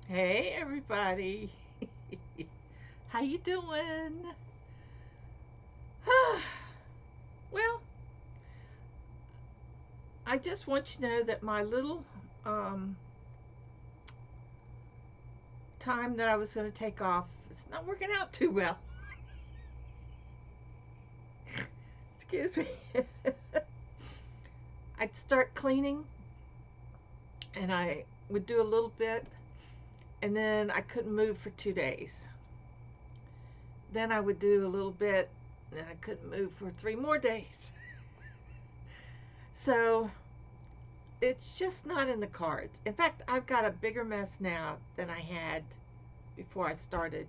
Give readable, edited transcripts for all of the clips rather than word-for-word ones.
Hey everybody. How you doing? Well, I just want you to know that my little um, time that I was going to take off, it's not working out too well. Excuse me. I'd start cleaning and I would do a little bit and then I couldn't move for 2 days. Then I would do a little bit and then I couldn't move for 3 more days. So it's just not in the cards. In fact, I've got a bigger mess now than I had before I started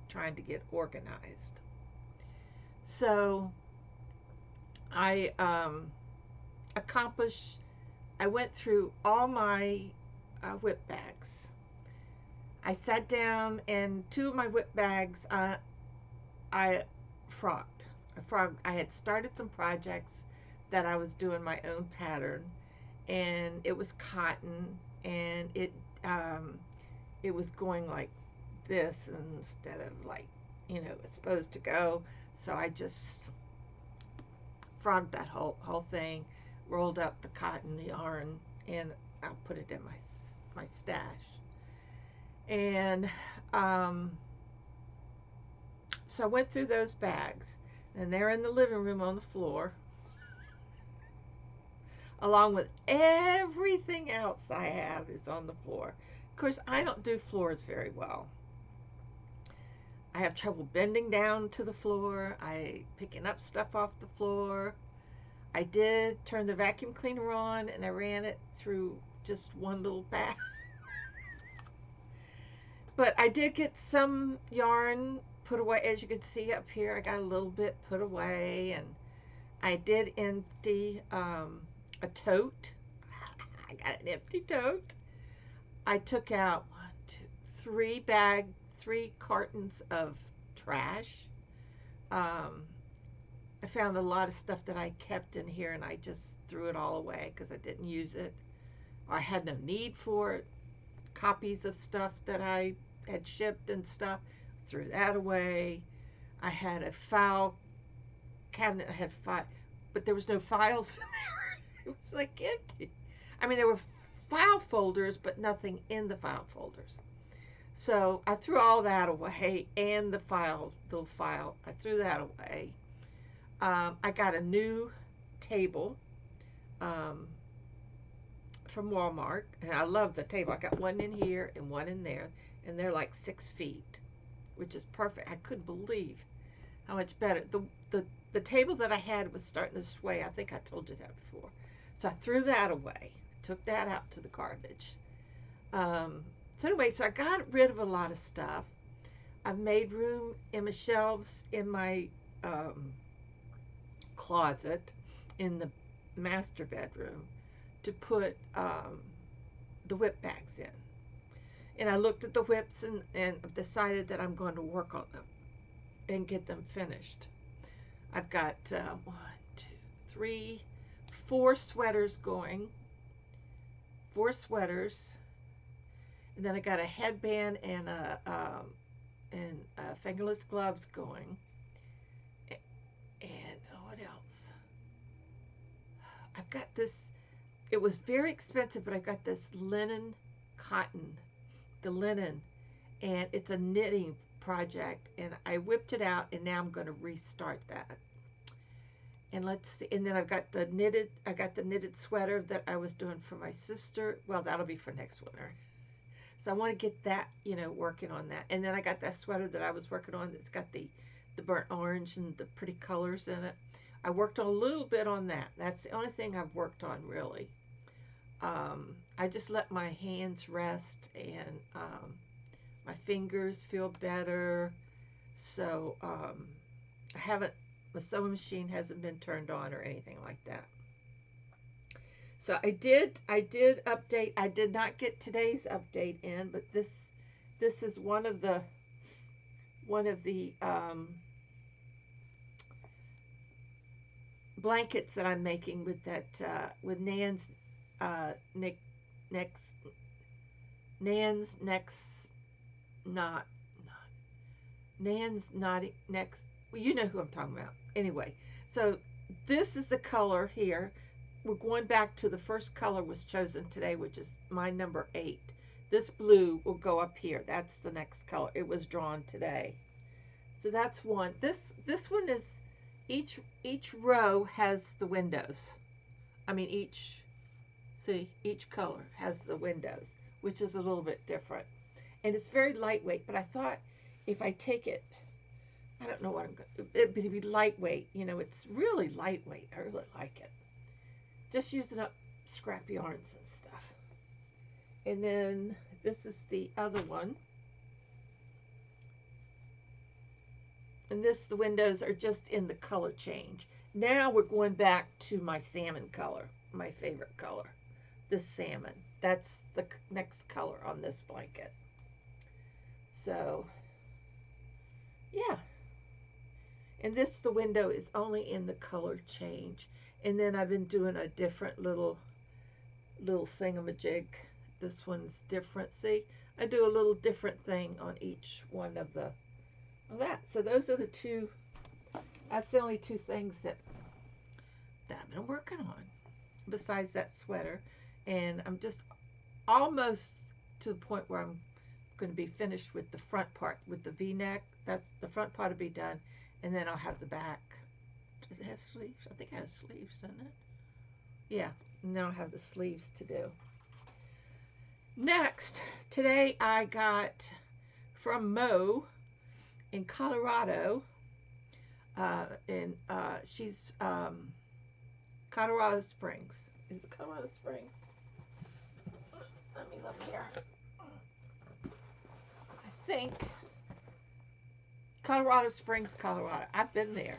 trying to get organized. So I accomplished, I went through all my whip bags. I sat down and two of my whip bags I frogged. I had started some projects that I was doing my own pattern, and it was cotton, and um, it was going like this instead of like it's supposed to go. So I just frogged that whole thing, rolled up the cotton yarn, and I'll put it in my stash. And so I went through those bags, and they're in the living room on the floor, along with everything else I have is on the floor. Of course, I don't do floors very well. I have trouble bending down to the floor. I picking up stuff off the floor. I did turn the vacuum cleaner on and I ran it through just one little bag. But I did get some yarn put away. As you can see up here, I got a little bit put away, and I did empty a tote. I got an empty tote. I took out one, two, three cartons of trash. Um, I found a lot of stuff that I kept in here, and I just threw it all away because I didn't use it, or I had no need for it. Copies of stuff that I had shipped and stuff, threw that away. I had a file cabinet. I had five, but there was no files in there. It was like empty. I mean, there were file folders, but nothing in the file folders. So I threw all that away, and the file, I threw that away. I got a new table um, from Walmart, and I love the table. I got one in here and one in there, and they're like 6 feet, which is perfect. I couldn't believe how much better. The table that I had was starting to sway. I think I told you that before. So I threw that away, took that out to the garbage. So anyway, so I got rid of a lot of stuff. I've made room in my shelves in my um, closet in the master bedroom to put the whip bags in. And I looked at the whips and decided that I'm going to work on them and get them finished. I've got one, two, three, four sweaters going, four sweaters, and then I got a headband and fingerless gloves going. And what else? I've got this. It was very expensive, but I got this linen cotton, the linen, and it's a knitting project. And I whipped it out, and now I'm going to restart that. And let's see. And then I've got the knitted. I got the knitted sweater that I was doing for my sister. Well, that'll be for next winter. So I want to get that, working on that. And then I got that sweater that I was working on that's got the burnt orange and the pretty colors in it. I worked on a little bit on that. That's the only thing I've worked on really. I just let my hands rest and my fingers feel better. So I haven't, the sewing machine hasn't been turned on or anything like that. So I did update. I did not get today's update in, but this is one of the blankets that I'm making with that with Nan's uh, neck next Nan's next not, Nan's nodding next. Well, you know who I'm talking about. Anyway, so this is the color here. We're going back to the first color was chosen today, which is my number 8. This blue will go up here. That's the next color. It was drawn today. So that's one. This one is each row has the windows. I mean each color has the windows, which is a little bit different. And it's very lightweight, but I thought if I take it, I don't know what I'm going to, it'd be lightweight. You know, it's really lightweight. I really like it. Just using up scrap yarns and stuff. And then this is the other one. And the windows are just in the color change. Now we're going back to my salmon color, my favorite color, this salmon. That's the next color on this blanket. So, yeah. And the window is only in the color change. And then I've been doing a different little thingamajig. This one's different. See, I do a little different thing on each one of that. So those are the two. That's the only two things that I've been working on, besides that sweater. And I'm just almost to the point where I'm going to be finished with the front part, with the V-neck. That's the front part will be done, and then I'll have the back. Does it have sleeves? I think it has sleeves, doesn't it? Yeah, and then I'll have the sleeves to do. Next, today I got from Mo in Colorado, and she's Colorado Springs. Is it Colorado Springs? Let me look here. I think Colorado Springs, Colorado. I've been there.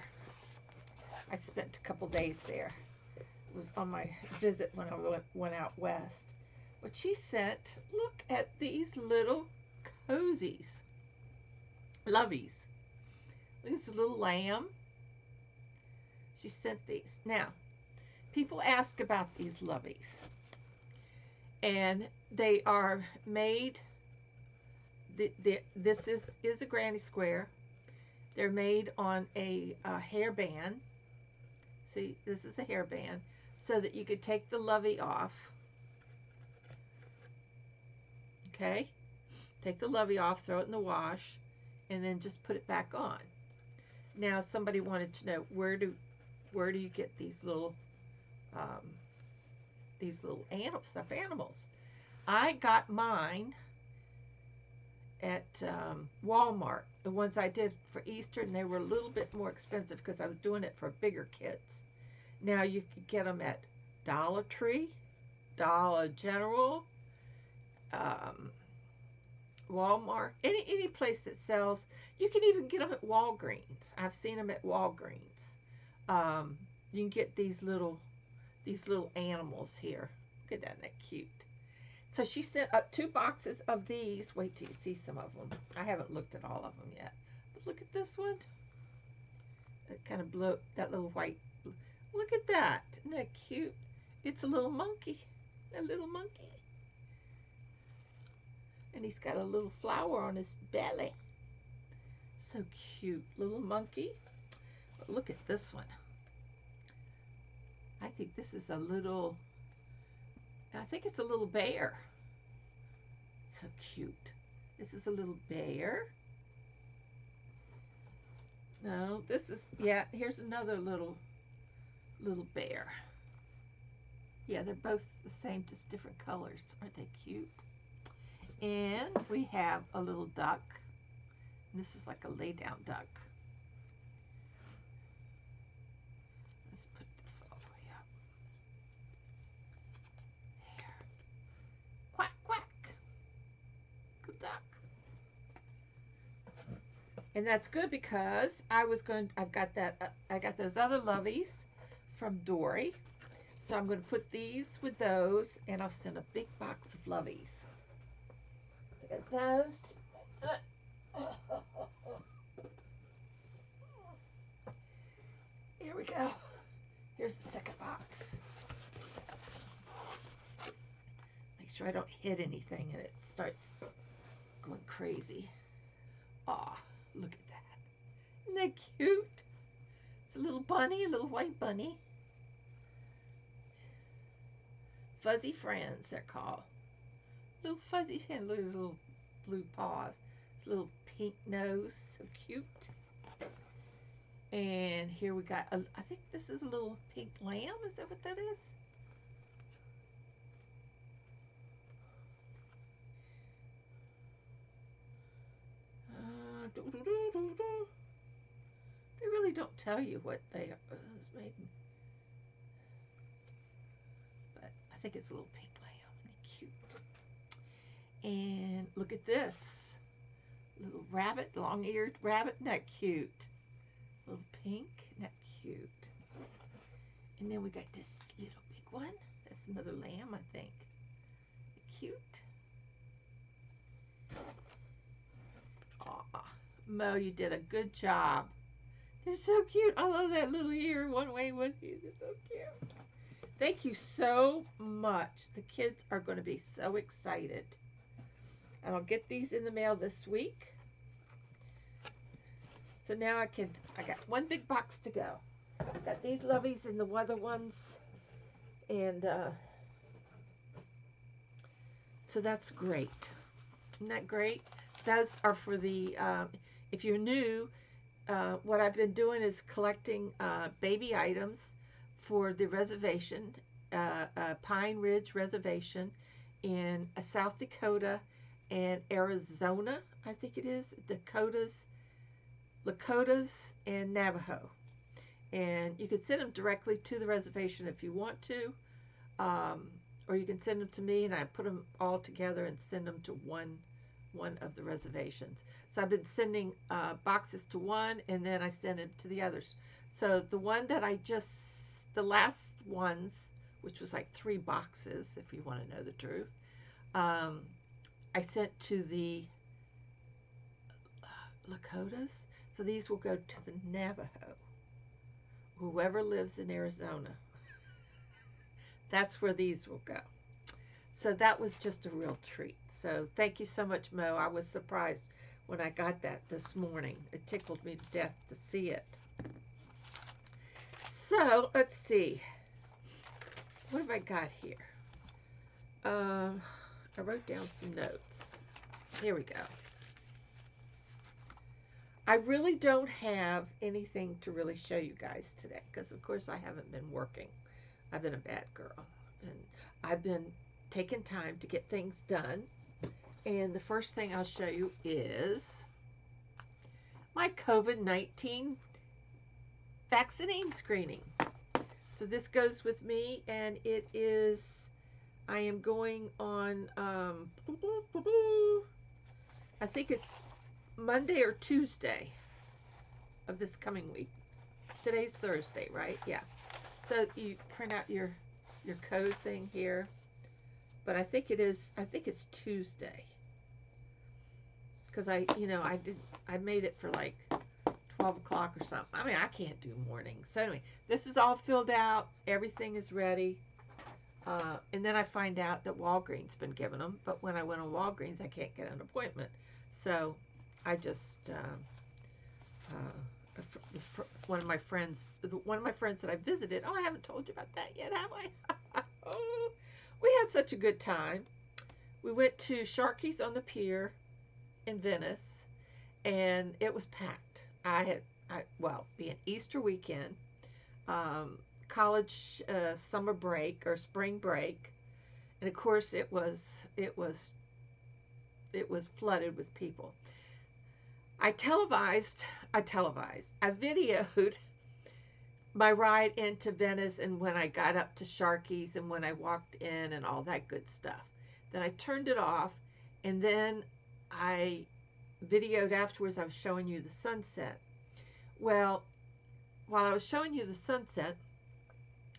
I spent a couple days there. It was on my visit when I went out west. But she sent, look at these little cozies. Lovies. Look at this little lamb. She sent these. Now, people ask about these lovies. And they are made, this is a granny square. They're made on a hairband. See, this is a hairband. So that you could take the lovie off. Okay? Take the lovie off, throw it in the wash, and then just put it back on. Now, somebody wanted to know, where do you get these little stuffed animals? I got mine at Walmart. The ones I did for Easter, and they were a little bit more expensive because I was doing it for bigger kids. Now you can get them at Dollar Tree, Dollar General, Walmart, any place that sells. You can even get them at Walgreens. I've seen them at Walgreens. You can get these little animals here. Look at that, isn't that cute? So she sent 2 boxes of these. Wait till you see some of them. I haven't looked at all of them yet. But look at this one. That kind of blue, that little white. Look at that. Isn't that cute? It's a little monkey. A little monkey. And he's got a little flower on his belly. So cute. Little monkey. But look at this one. I think this is a little, I think it's a little bear. So cute. This is a little bear. No, this is, yeah, here's another little bear. Yeah, they're both the same, just different colors. Aren't they cute? And we have a little duck. This is like a lay down duck. Let's put this all the way up. There. Quack, quack. Good duck. And that's good because I've got that, I got those other lovies from Dory. So I'm going to put these with those, and I'll send a big box of lovies. So I got those. Here we go. Here's the second box. Make sure I don't hit anything and it starts going crazy. Aw, look at that. Isn't that cute? It's a little bunny, a little white bunny. Fuzzy friends, they're called. Little fuzzy friends. Look at his little blue paws. His little pink nose, so cute. And here we got, I think this is a little pink lamb. Is that what that is? They really don't tell you what they are. It's made, but I think it's a little pink lamb. Isn't it cute? And look at this. Little rabbit, long-eared rabbit. Isn't that cute? Little pink. Isn't that cute? And then we got this little big one. That's another lamb, I think. Cute. Aw, Mo, you did a good job. They're so cute. I love that little ear one way, one ear. They're so cute. Thank you so much. The kids are going to be so excited. And I'll get these in the mail this week. So now I got one big box to go. Got these lovies and the weather ones. And so that's great. Isn't that great? Those are for the, if you're new, what I've been doing is collecting baby items for the reservation, Pine Ridge Reservation in South Dakota and Arizona, I think it is, LAKOTAs, and Navajo. And you can send them directly to the reservation if you want to, or you can send them to me and I put them all together and send them to one of the reservations. So I've been sending boxes to one and then I send it to the others. So the one that the last ones, which was like 3 boxes, if you want to know the truth, I sent to the LAKOTAs. So these will go to the Navajo. Whoever lives in Arizona, that's where these will go. So that was just a real treat. So thank you so much, Mo. I was surprised when I got that this morning. It tickled me to death to see it. So let's see. What have I got here? I wrote down some notes. Here we go. I really don't have anything to really show you guys today because, of course, I haven't been working. I've been a bad girl. And I've been taking time to get things done. And the first thing I'll show you is my COVID-19 vaccine screening. So this goes with me, and it is, I am going on, I think it's Monday or Tuesday of this coming week. Today's Thursday, right? Yeah. So you print out your code thing here. But I think it's Tuesday. Because I made it for like 12 o'clock or something. I mean, I can't do mornings. So anyway, this is all filled out. Everything is ready. And then I find out that Walgreens been giving them. But when I went on Walgreens, I can't get an appointment. So I just, one of my friends that I visited, I haven't told you about that yet, have I? Oh, we had such a good time. We went to Sharky's on the pier in Venice, and it was packed. Being Easter weekend, college summer break or spring break, and of course it was flooded with people. I videoed my ride into Venice and when I got up to Sharky's and when I walked in and all that good stuff. Then I turned it off, and then I videoed afterwards. I was showing you the sunset. Well, while I was showing you the sunset,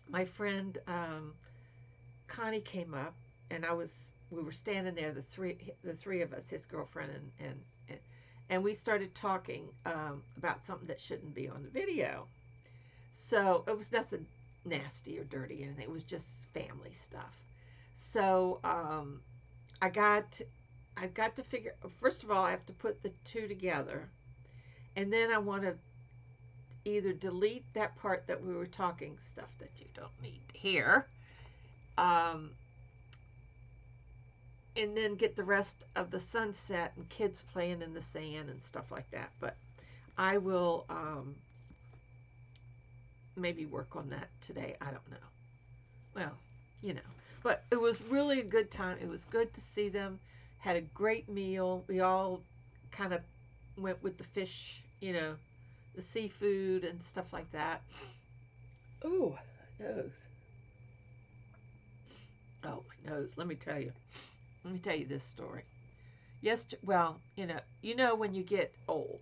my friend Connie came up, and we were standing there, the three of us, his girlfriend and we started talking about something that shouldn't be on the video. So it was nothing nasty or dirty or anything. It was just family stuff. So I got I've got to figure, first of all, I have to put the two together. And then I want to either delete that part that we were talking, stuff that you don't need to hear, um, and then get the rest of the sunset and kids playing in the sand and stuff like that. But I will maybe work on that today. I don't know. Well, you know. But it was really a good time. It was good to see them. Had a great meal. We all kind of went with the fish, the seafood and stuff like that. Ooh, my nose. Oh, my nose. Let me tell you. Let me tell you this story. Well, when you get old,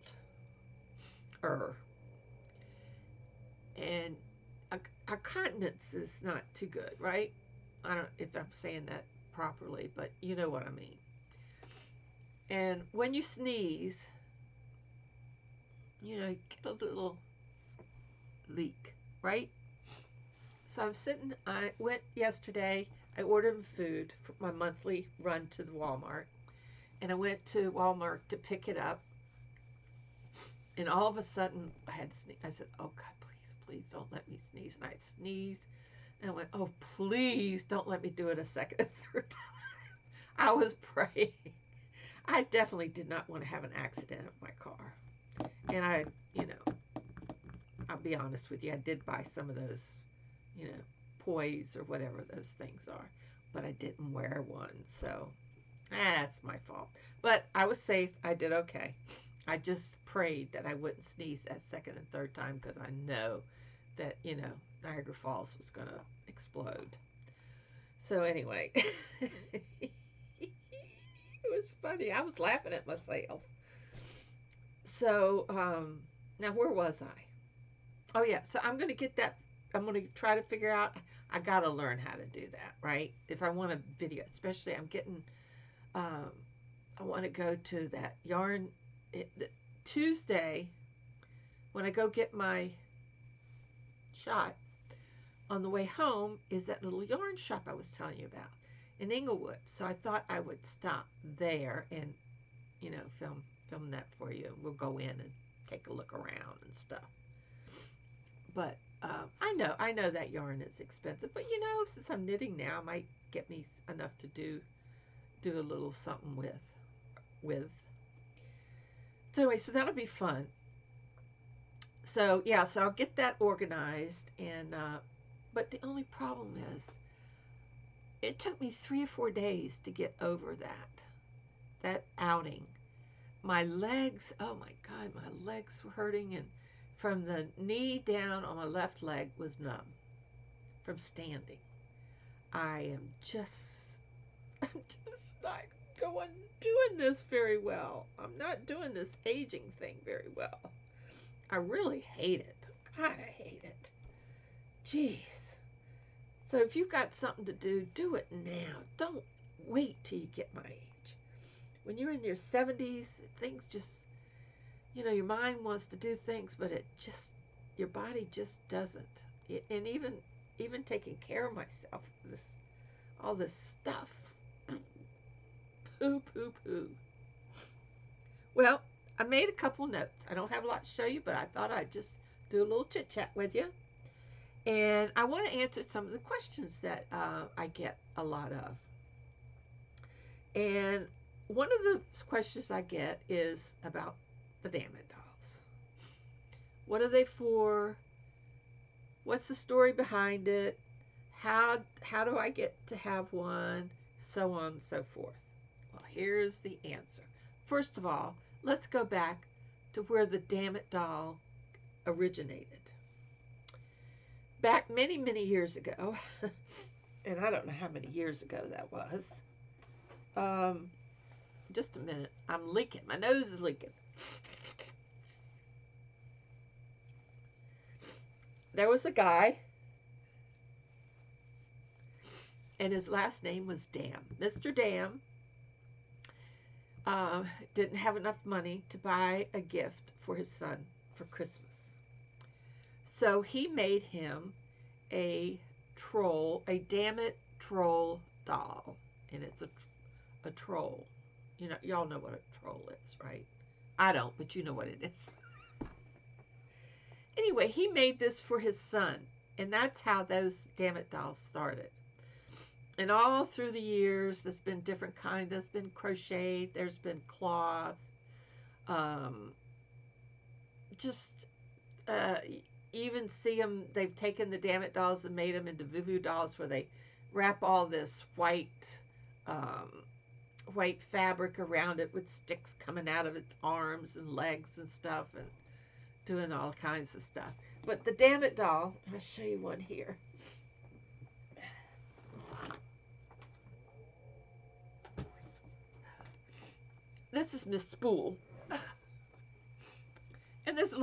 and our continence is not too good, right? I don't know if I'm saying that properly, but you know what I mean. And when you sneeze, you get a little leak, right? So I went yesterday, I ordered food for my monthly run to the Walmart, and I went to Walmart to pick it up, and all of a sudden I had to sneeze. I said, oh God, please don't let me sneeze. And I sneezed, and I went, oh, please don't let me do it a second and third time. I was praying. I definitely did not want to have an accident in my car. And I'll be honest with you, I did buy some of those, poise or whatever those things are, but I didn't wear one, so that's my fault. But I was safe. I did okay. I just prayed that I wouldn't sneeze that second and third time because I know that, Niagara Falls was going to explode. So anyway, it was funny. I was laughing at myself. So now where was I? Oh yeah, so I'm going to get that. I'm going to try to figure out. I got to learn how to do that, right? If I want a video, especially I'm getting. I want to go to that yarn Tuesday when I go get my shot. On the way home is that little yarn shop I was telling you about in Inglewood. So I thought I would stop there and film that for you. We'll go in and take a look around and stuff. But I know that yarn is expensive, but since I'm knitting now, I might get me enough to do a little something with. So anyway, so that'll be fun. So yeah, so I'll get that organized, and but the only problem is it took me 3 or 4 days to get over that outing. My legs, oh my God, my legs were hurting, and from the knee down on my left leg was numb from standing. I'm just not doing this very well. I'm not doing this aging thing very well. I really hate it. God, I hate it. Jeez. So if you've got something to do it now. Don't wait till you get my age. When you're in your 70s, things just, your mind wants to do things, but your body just doesn't. And even taking care of myself, all this stuff. Poo. Well, I made a couple notes. I don't have a lot to show you, but I thought I'd just do a little chit chat with you. And I want to answer some of the questions that I get a lot of. And one of the questions I get is about the Dammit Dolls. What are they for? What's the story behind it? How do I get to have one? So on and so forth. Well, here's the answer. First of all, let's go back to where the Dammit doll originated. Back many, many years ago, and I don't know how many years ago that was. Just a minute. I'm leaking. My nose is leaking. There was a guy, and his last name was Dam. Mr. Dam didn't have enough money to buy a gift for his son for Christmas. So he made him a Dammit troll doll. And it's a troll, You know, y'all know what a troll is, right? I don't, but you know what it is. Anyway, he made this for his son, and that's how those Dammit dolls started. And all through the years, there's been different kinds. There's been crochet, there's been cloth, um, just uh, even see them. They've taken the Dammit dolls and made them into voodoo dolls, where they wrap all this um, white fabric around it with sticks coming out of its arms and legs and stuff, and doing all kinds of stuff. But the Dammit doll, I'll show you one here. This is Miss Spool. And there's a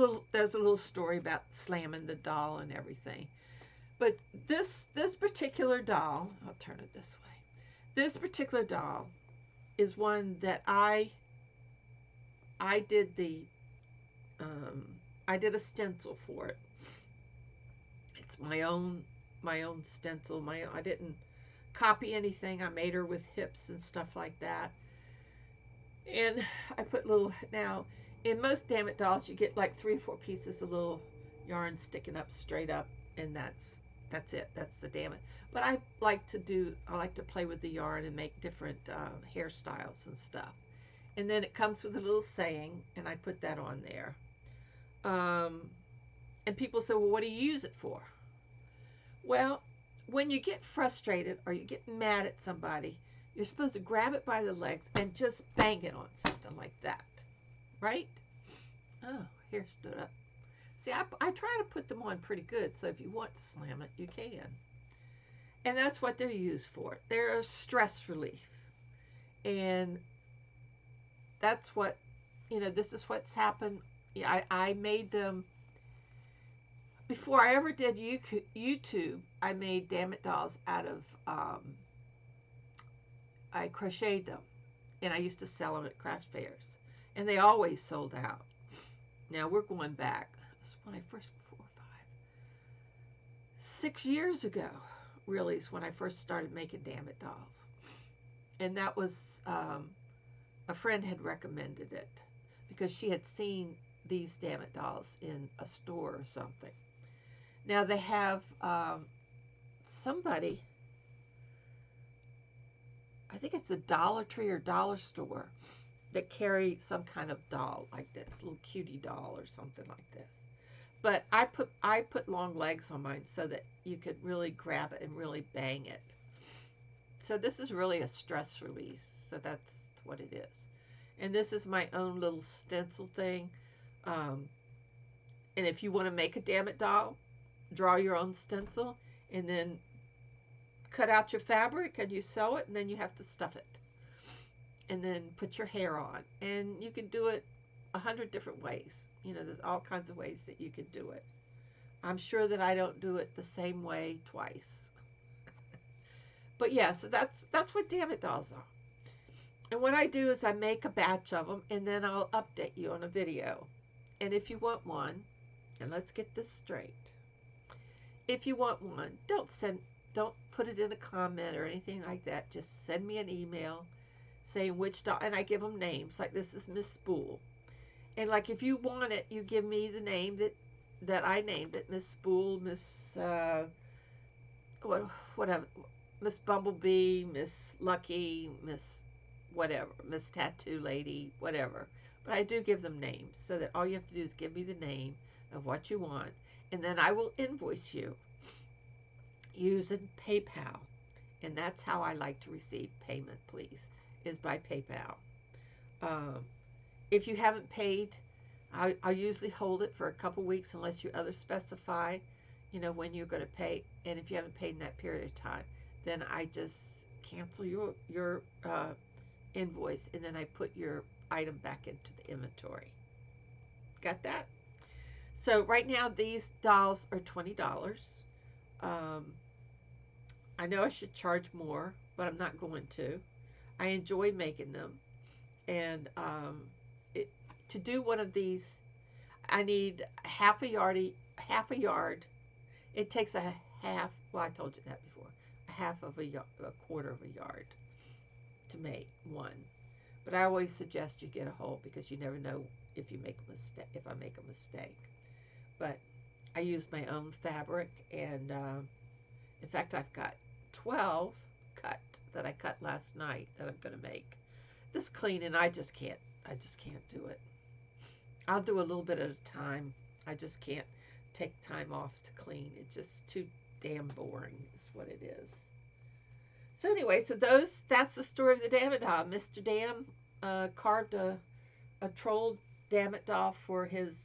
little story about slamming the doll and everything. But this particular doll, I'll turn it this way. This particular doll is one that I did I did a stencil for it. It's my own stencil. I didn't copy anything. I made her with hips and stuff like that. And I put little, now in most Dammit dolls you get like 3 or 4 pieces of little yarn sticking up straight up, and that's it. That's the Dammit. But I like to play with the yarn and make different hairstyles and stuff. And then it comes with a little saying, and I put that on there. And people say, well, what do you use it for? Well, when you get frustrated or you get mad at somebody, you're supposed to grab it by the legs and just bang it on something like that. Right? Oh, hair stood up. See, I try to put them on pretty good, so if you want to slam it, you can. And that's what they're used for. They're a stress relief. And that's what, this is what's happened. I made them, before I ever did YouTube, I made Dammit dolls out of, I crocheted them. And I used to sell them at craft fairs. And they always sold out. Now we're going back. This is when I first, 6 years ago, really, is when I first started making Dammit dolls. And that was, a friend had recommended it because she had seen these Dammit dolls in a store or something. Now they have somebody, I think it's a Dollar Tree or Dollar Store, that carry some kind of doll like this, little cutie doll or something like this. But I put long legs on mine so that you could really grab it and really bang it. So this is really a stress release. So that's what it is. And this is my own little stencil thing. And if you want to make a Dammit doll, draw your own stencil and then cut out your fabric and you sew it, and then you have to stuff it. And then put your hair on. And you can do it 100 different ways. There's all kinds of ways that you can do it. I'm sure that I don't do it the same way twice. But yeah, so that's what Dammit dolls are. And what I do is I make a batch of them, and then I'll update you on a video. And if you want one, and let's get this straight. If you want one, don't put it in a comment or anything like that. Just send me an email saying which doll, and I give them names. Like this is Miss Spool. And like if you want it, you give me the name that I named it, Miss Spool, Miss whatever, Miss Bumblebee, Miss Lucky, Miss whatever, Miss Tattoo Lady, whatever. But I do give them names so that all you have to do is give me the name of what you want, and then I will invoice you using PayPal. And that's how I like to receive payment, please, is by PayPal. If you haven't paid, I usually hold it for a couple weeks unless you other specify, when you're going to pay. And if you haven't paid in that period of time, then I just cancel your invoice, and then I put your item back into the inventory. Got that? So right now these dolls are $20. I know I should charge more, but I'm not going to. I enjoy making them, and to do one of these, I need half a yard. It takes a half. Well, I told you that before. A half of a quarter of a yard to make one. But I always suggest you get a hold because you never know if you make a mistake. If I make a mistake, but I use my own fabric, and in fact, I've got 12 cut that I cut last night that I'm going to make this clean, and I just can't. I just can't do it. I'll do a little bit at a time. I just can't take time off to clean. It's just too damn boring, is what it is. So anyway, so that's the story of the Dammit doll. Mr. Dam carved a troll Dammit doll for his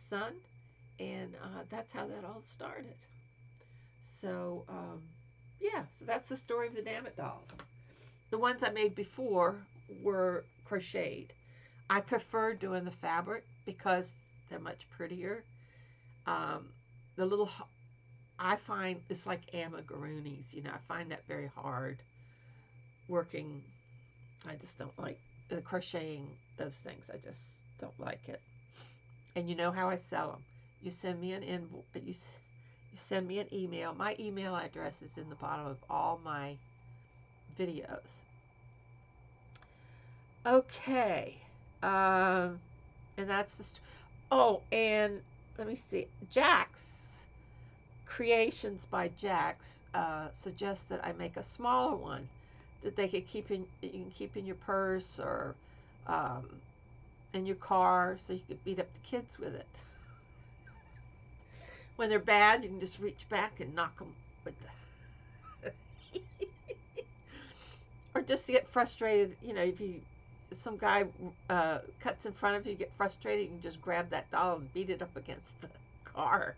son, and that's how that all started. So yeah, so that's the story of the Dammit dolls. The ones I made before were crocheted. I prefer doing the fabric because they're much prettier. The little, I find it's like amigurumis, I find that very hard working. I just don't like crocheting those things. I just don't like it. And you know how I sell them. You send me an invoice. You send me an email. My email address is in the bottom of all my videos. Okay. And that's the. Oh, and let me see. Jax Creations by Jax suggests that I make a smaller one that they could you can keep in your purse or in your car, so you could beat up the kids with it. When they're bad, you can just reach back and knock them with the. Or just to get frustrated, if some guy cuts in front of you, get frustrated, you can just grab that doll and beat it up against the car.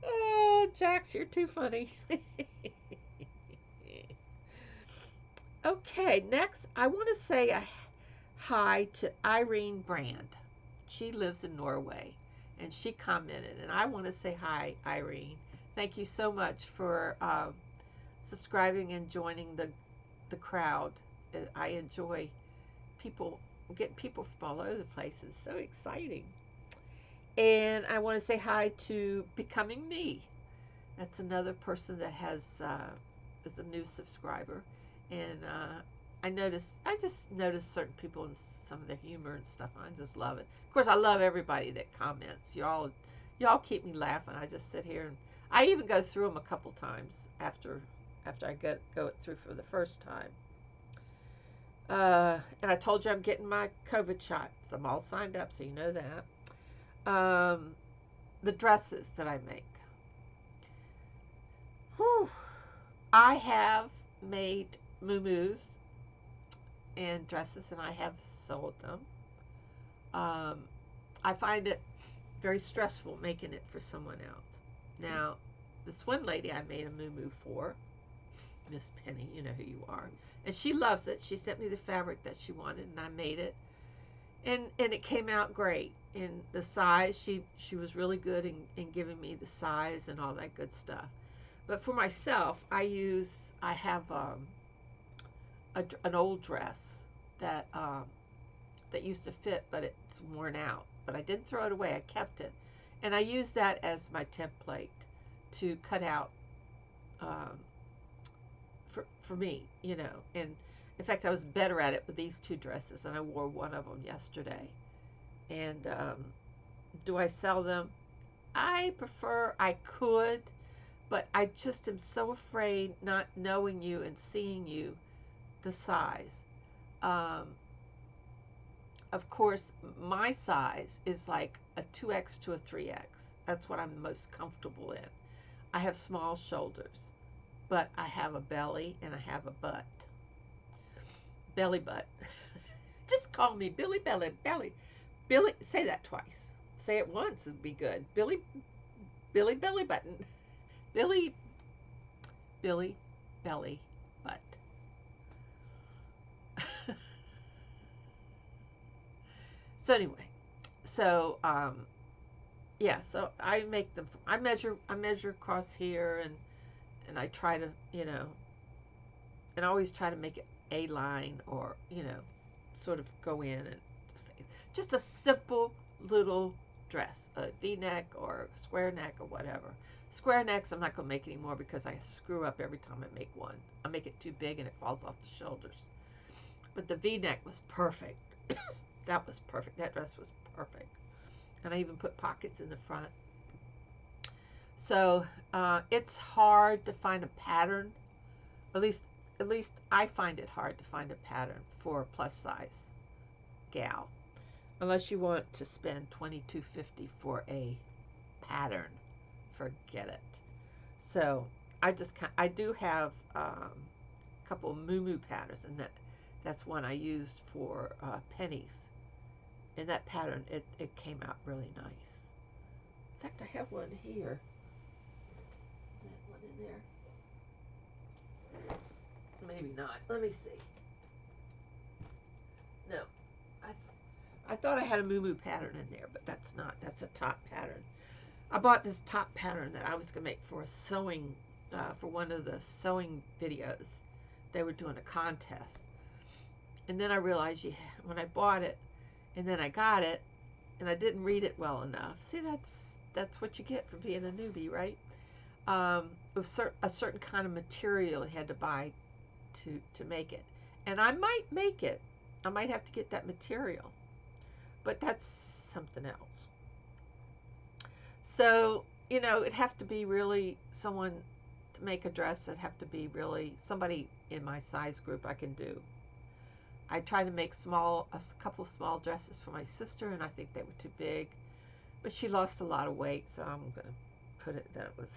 Oh, Jax, you're too funny. Okay, next I want to say a hi to Irene Brand. She lives in Norway, and she commented, and I want to say hi, Irene. Thank you so much for subscribing and joining the crowd. I enjoy getting people from all over the place. It's so exciting. And I want to say hi to Becoming Me. That's another person that is a new subscriber. And I just notice certain people and some of their humor and stuff. And I just love it. Of course, I love everybody that comments. Y'all keep me laughing. I just sit here and I even go through them a couple times after I go it through for the first time. And I told you I'm getting my COVID shot. So I'm all signed up, so you know that. The dresses that I make. Whew. I have made muumuus and dresses, and I have sold them. I find it very stressful making it for someone else. Now, this one lady I made a muumuu for, Miss Penny, you know who you are, and she loves it. She sent me the fabric that she wanted, and I made it, and it came out great. In the size, she was really good in giving me the size and all that good stuff. But for myself, I have an old dress that used to fit, but it's worn out. But I didn't throw it away. I kept it, and I used that as my template to cut out for me, And in fact, I was better at it with these two dresses, and I wore one of them yesterday. And do I sell them? I could, but I just am so afraid, not knowing you and seeing you, the size. Of course, my size is like a 2X to a 3X. That's what I'm most comfortable in. I have small shoulders, but I have a belly and I have a butt. Belly butt. Just call me Billy Belly Belly. Billy, say that twice. Say it once, it'd be good. Billy Belly Button. Billy Belly Butt. So anyway, yeah, so I make them. I measure across here, and I try to, and I always try to make it a line, or sort of go in and just a simple little dress, a V-neck or a square neck or whatever. Square necks I'm not going to make anymore because I screw up every time I make one. I make it too big and it falls off the shoulders. But the V-neck was perfect. That was perfect. That dress was perfect. And I even put pockets in the front. So it's hard to find a pattern. At least I find it hard to find a pattern for a plus size gal, unless you want to spend $22.50 for a pattern. Forget it. So I do have a couple of moo patterns, and that's one I used for pennies. And that pattern, it came out really nice. In fact, I have one here. Is that one in there? Maybe not. Let me see. No. I thought I had a moo pattern in there, but that's not. That's a top pattern. I bought this top pattern that I was going to make for a sewing, for one of the sewing videos. They were doing a contest. And then I realized when I bought it, and then I got it, and I didn't read it well enough. See, that's what you get for being a newbie, right? It was a certain kind of material you had to buy to make it. And I might make it. I might have to get that material. But that's something else. So, it'd have to be really someone to make a dress. It'd have to be really somebody in my size group I can do. I tried to make a couple of small dresses for my sister, and I think they were too big. But she lost a lot of weight, so I'm going to put it that it was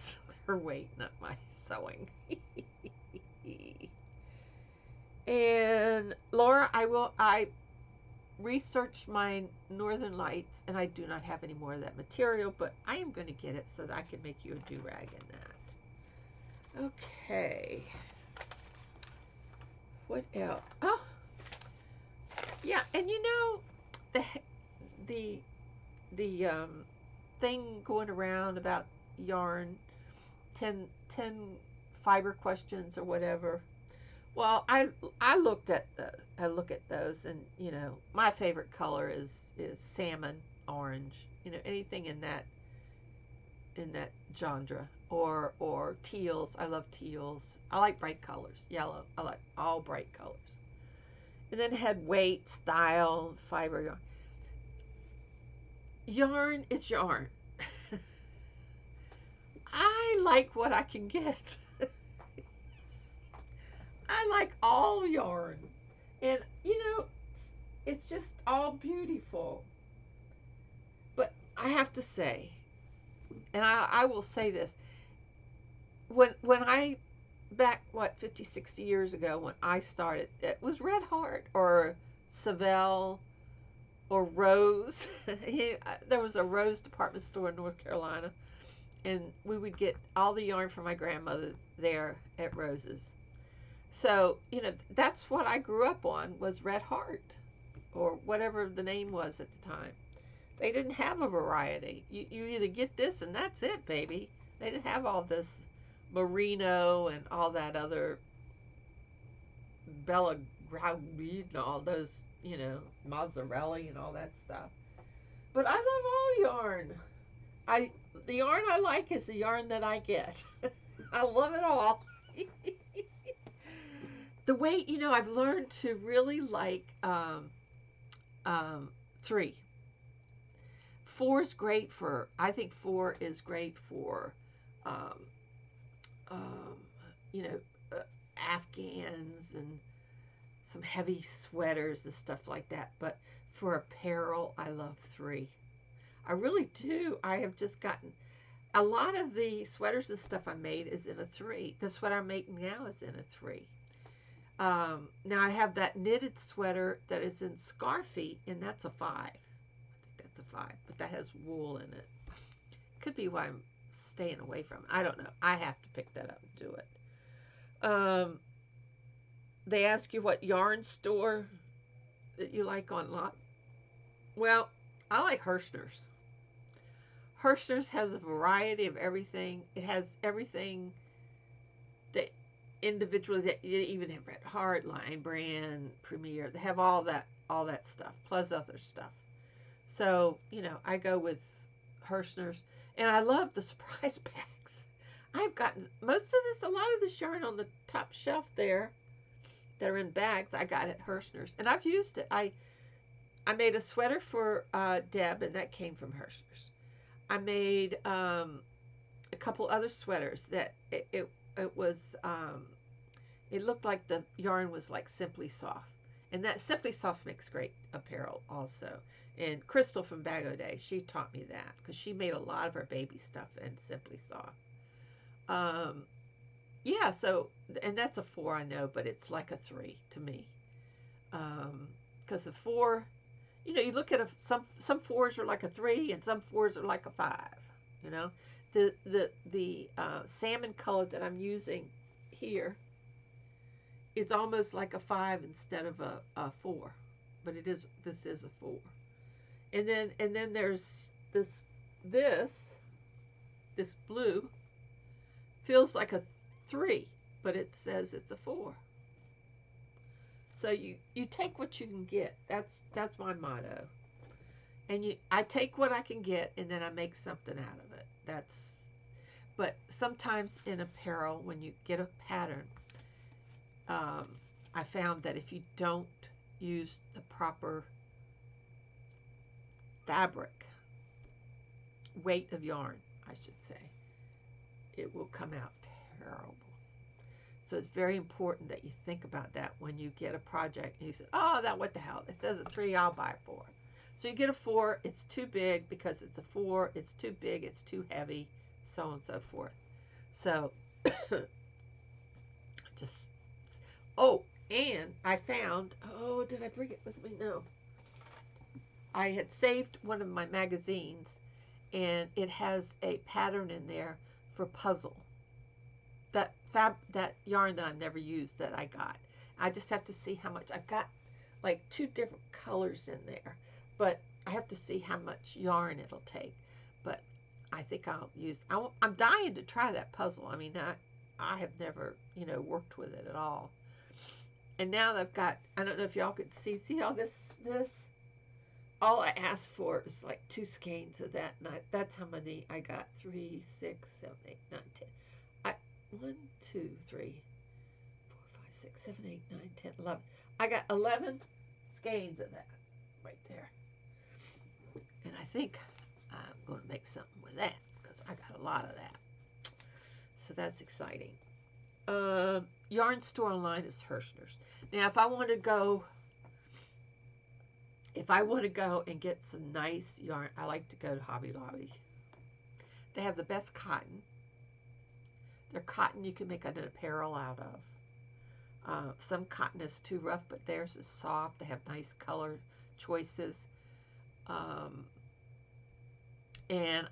her weight, not my sewing. And Laura, I researched my Northern Lights, and I do not have any more of that material, but I am going to get it so that I can make you a do-rag in that. Okay. What else? Oh, yeah, and the thing going around about yarn, 10 fiber questions or whatever. Well, I look at those, and my favorite color is salmon orange. Anything in that genre, or teals. I love teals. I like bright colors. Yellow. I like all bright colors. And then it had weight, style, fiber yarn. Yarn is yarn. I like what I can get. I like all yarn. And, it's just all beautiful. But I have to say, and I will say this, when I, back, 50, 60 years ago when I started, it was Red Heart or Savelle or Rose. There was a Rose department store in North Carolina, and we would get all the yarn from my grandmother there at Rose's. So, that's what I grew up on, was Red Heart, or whatever the name was at the time. They didn't have a variety. You either get this and that's it, baby. They didn't have all this merino and all that other Bella Ground and all those, mozzarella and all that stuff. But I love all yarn. The yarn I like is the yarn that I get. I love it all. The way, I've learned to really like 3. 4 is great for, I think 4 is great for, you know, Afghans and some heavy sweaters and stuff like that. But for apparel, I love 3. I really do. I have just gotten a lot of the sweaters and stuff I made is in a 3. The sweater I'm making now is in a 3. Now I have that knitted sweater that is in Scarfy, and that's a 5. I think that's a 5, but that has wool in it. Could be why I'm staying away from it. I don't know. I have to pick that up and do it. They ask you what yarn store that you like online. Well, I like Hirschner's. Hirschner's has a variety of everything. It has everything that individually, that you even have Red Heart, Lion Brand, Premier. They have all that stuff, plus other stuff. So, you know, I go with Hirschner's, and I love the surprise packs. I've gotten most of this, a lot of this yarn on the top shelf there that are in bags. I got at Hirschner's, and I've used it. I made a sweater for Deb, and that came from Hirschner's. I made a couple other sweaters that it was it looked like the yarn was like Simply Soft, and that Simply Soft makes great apparel also. And Crystal from Bag O' Day, she taught me that because she made a lot of her baby stuff in Simply Soft. Um, yeah, so and that's a 4, I know, but it's like a 3 to me. Because a 4, you look at some 4s are like a 3, and some 4s are like a 5. You know, the salmon color that I'm using here is almost like a 5 instead of a 4, but this is a 4. And then there's this this this blue feels like a 3, but it says it's a 4. So you take what you can get. That's my motto. And I take what I can get, and then I make something out of it. But sometimes in apparel, when you get a pattern, um, I found that if you don't use the proper fabric, weight of yarn, I should say, it will come out terrible. So it's very important that you think about that when you get a project and you say, oh, that what the hell? It says a 3, I'll buy a 4. So you get a 4, it's too big because it's a 4, it's too big, it's too heavy, so on and so forth. So just, oh, and I found, oh, did I bring it with me? No. I had saved one of my magazines, and it has a pattern in there for puzzle. That yarn that I've never used that I got. I just have to see how much. I've got like 2 different colors in there, but I have to see how much yarn it'll take. But I think I'll use. I'm dying to try that puzzle. I mean, I have never worked with it at all. And now I've got. I don't know if y'all could see all this. All I asked for is like 2 skeins of that, and that's how many I got. 3, 6, 7, 8, 9, 10. 1, 2, 3, 4, 5, 6, 7, 8, 9, 10, 11. I got 11 skeins of that right there. And I think I'm going to make something with that because I got a lot of that. So that's exciting. Yarn store online is Hirschner's. Now, if I want to go and get some nice yarn, I like to go to Hobby Lobby. They have the best cotton. Their cotton you can make an apparel out of. Some cotton is too rough, but theirs is soft. They have nice color choices. And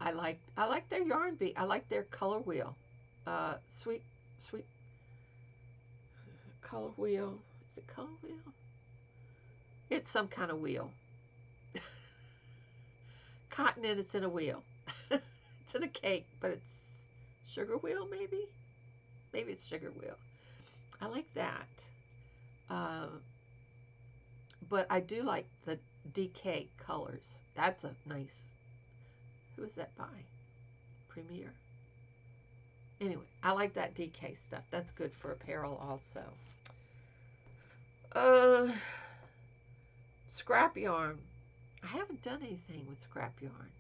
I like their yarn bee. I like their color wheel. Sweet color wheel. Is it color wheel? It's some kind of wheel. Cotton and it's in a wheel. It's in a cake, but it's sugar wheel, maybe? Maybe it's sugar wheel. I like that. But I do like the DK colors. That's a nice. Who is that by? Premier. Anyway, I like that DK stuff. That's good for apparel also. Scrap yarn. I haven't done anything with scrap yarn.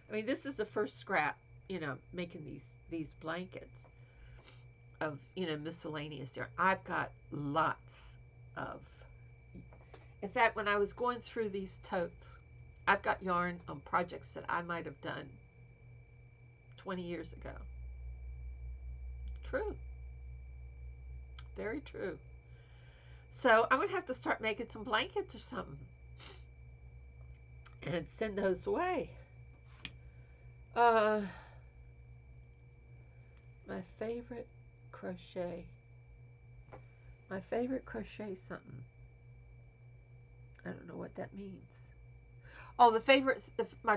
I mean, this is the first scrap, making these blankets of, miscellaneous yarn. I've got lots of. In fact, when I was going through these totes, I've got yarn on projects that I might have done 20 years ago. True. Very true. So I'm going to have to start making some blankets or something and send those away. My favorite crochet. My favorite crochet something. I don't know what that means. Oh, my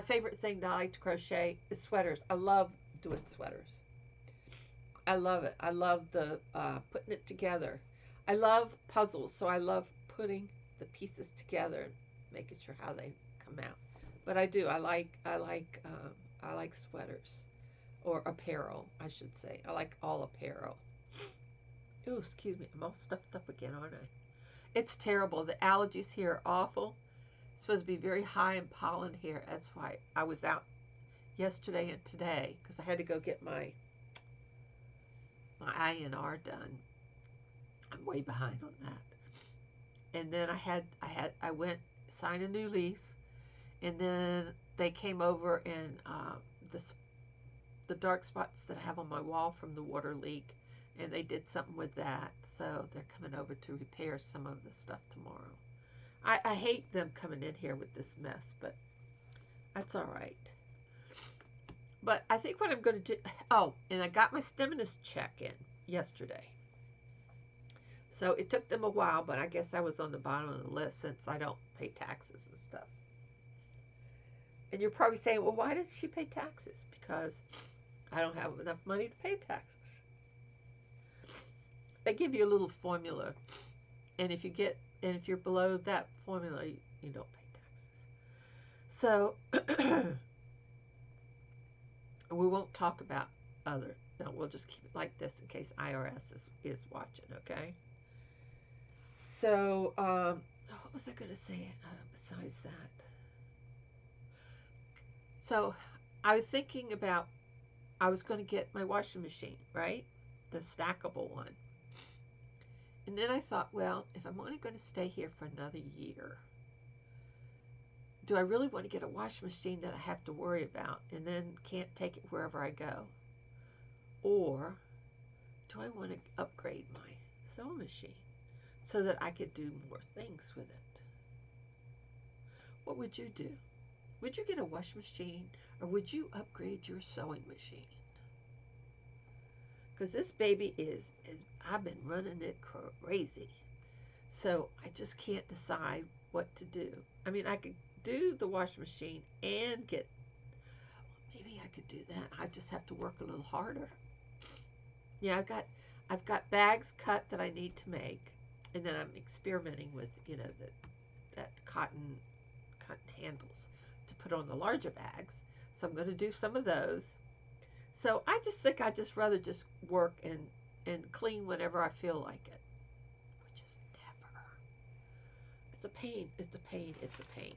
favorite thing that I like to crochet is sweaters. I love doing sweaters. I love it. I love the putting it together. I love puzzles, so I love putting the pieces together and making sure how they come out. But I do. I like sweaters. or apparel, I should say. I like all apparel. Oh, excuse me. I'm all stuffed up again, aren't I? It's terrible. The allergies here are awful. It's supposed to be very high in pollen here. That's why I was out yesterday and today because I had to go get my INR done. I'm way behind on that. And then I went signed a new lease, and then they came over and the dark spots that I have on my wall from the water leak, and they did something with that. So they're coming over to repair some of the stuff tomorrow. I hate them coming in here with this mess, but that's all right. But I think what I'm going to do, oh, and I got my stimulus check in yesterday. So it took them a while, but I guess I was on the bottom of the list since I don't pay taxes and stuff. And you're probably saying, well, why doesn't she pay taxes? Because I don't have enough money to pay taxes. They give you a little formula, and if you're below that formula, you don't pay taxes. So we won't talk about other. No, we'll just keep it like this in case IRS is watching. Okay. So what was I going to say besides that? So I was thinking about I was going to get my washing machine, right? The stackable one. And then I thought, well, if I'm only going to stay here for another year, do I really want to get a washing machine that I have to worry about and then can't take it wherever I go? Or do I want to upgrade my sewing machine so that I could do more things with it? What would you do? Would you get a washing machine or would you upgrade your sewing machine? Because this baby is I've been running it crazy. So I just can't decide what to do. I mean, I could do the washing machine and get, maybe I could do that. I just have to work a little harder. Yeah, I've got bags cut that I need to make, and then I'm experimenting with, that cotton handles to put on the larger bags. So I'm going to do some of those. So I just think I'd just rather just work and clean whenever I feel like it, which is never. It's a pain. It's a pain. It's a pain.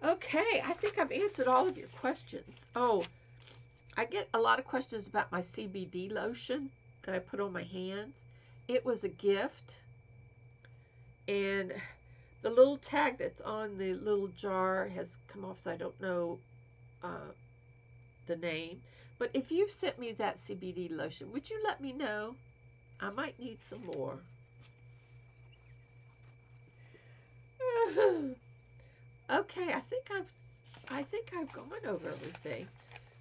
Okay, I think I've answered all of your questions. Oh, I get a lot of questions about my CBD lotion that I put on my hands. It was a gift, and the little tag that's on the little jar has come off, so I don't know the name. But if you've sent me that CBD lotion, would you let me know? I might need some more. Okay, I think I've gone over everything.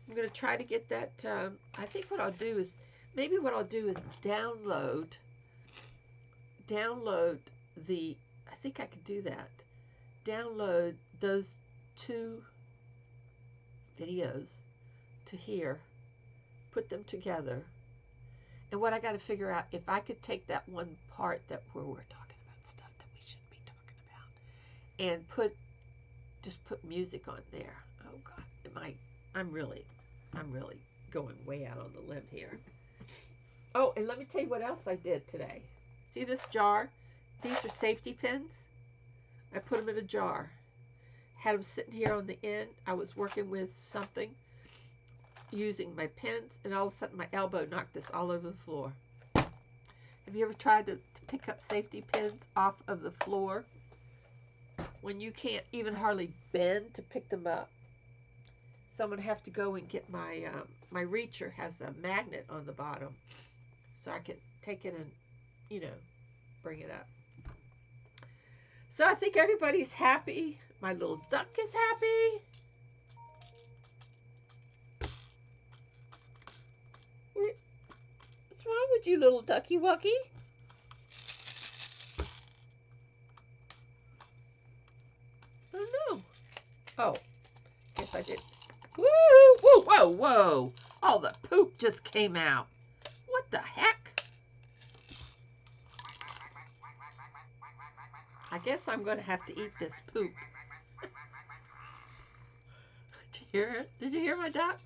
I'm going to try to get that. I think what I'll do is download the. I think I could do that. Download those 2 videos to here, put them together, and what I got to figure out if I could take that one part where we're talking about stuff that we shouldn't be talking about, and just put music on there. Oh God, I'm really going way out on the limb here. Oh, and let me tell you what else I did today. See this jar? These are safety pins. I put them in a jar. Had them sitting here on the end. I was working with something using my pins, and all of a sudden my elbow knocked this all over the floor. Have you ever tried to pick up safety pins off of the floor when you can't even hardly bend to pick them up? So I'm going to have to go and get my reacher has a magnet on the bottom, so I can take it and, bring it up. So I think everybody's happy. My little duck is happy. What's wrong with you, little ducky wucky? I don't know. Oh, guess I did. Woo! Whoa! Whoa! Whoa! All the poop just came out. What the heck? I guess I'm going to have to eat this poop. Did you hear it? Did you hear my duck?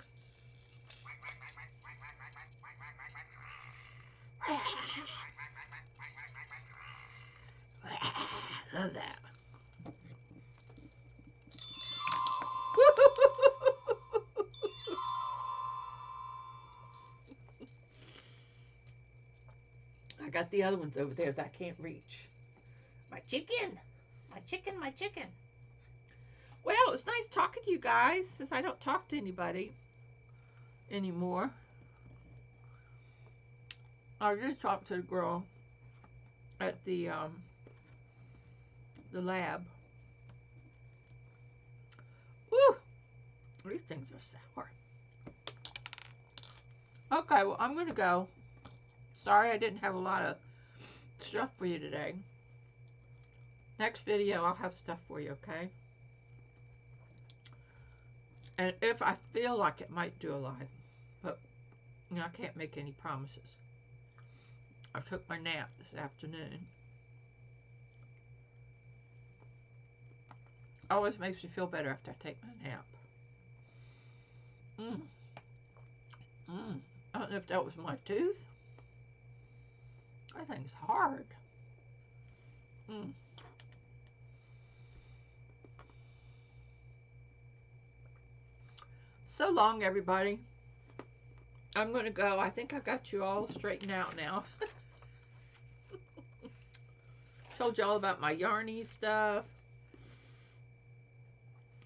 Love that. I got the other ones over there that I can't reach. My chicken. My chicken, my chicken. Well, it was nice talking to you guys, since I don't talk to anybody anymore. I did talk to the girl at the lab. Woo! These things are sour. Okay, well, I'm going to go. Sorry I didn't have a lot of stuff for you today. Next video, I'll have stuff for you, okay? And if I feel like it, might do a live. But, you know, I can't make any promises. I took my nap this afternoon. Always makes me feel better after I take my nap. I don't know if that was my tooth. That thing's hard. So long, everybody. I'm going to go. I think I got you all straightened out now. Told you all about my yarny stuff.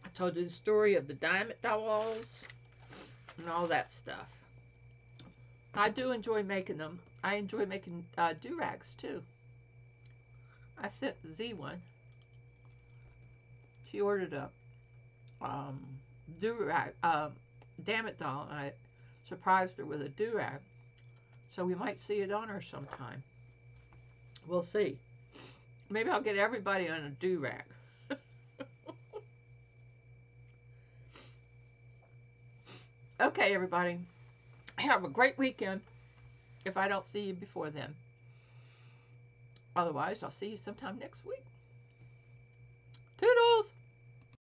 I told you the story of the Dammit Dolls and all that stuff. I do enjoy making them. I enjoy making do-rags too. I sent Z one. She ordered a do-rag, Dammit doll, and I surprised her with a do-rag. So we might see it on her sometime. We'll see. Maybe I'll get everybody on a do-rag. Okay, everybody. Have a great weekend if I don't see you before then. Otherwise, I'll see you sometime next week. Toodles!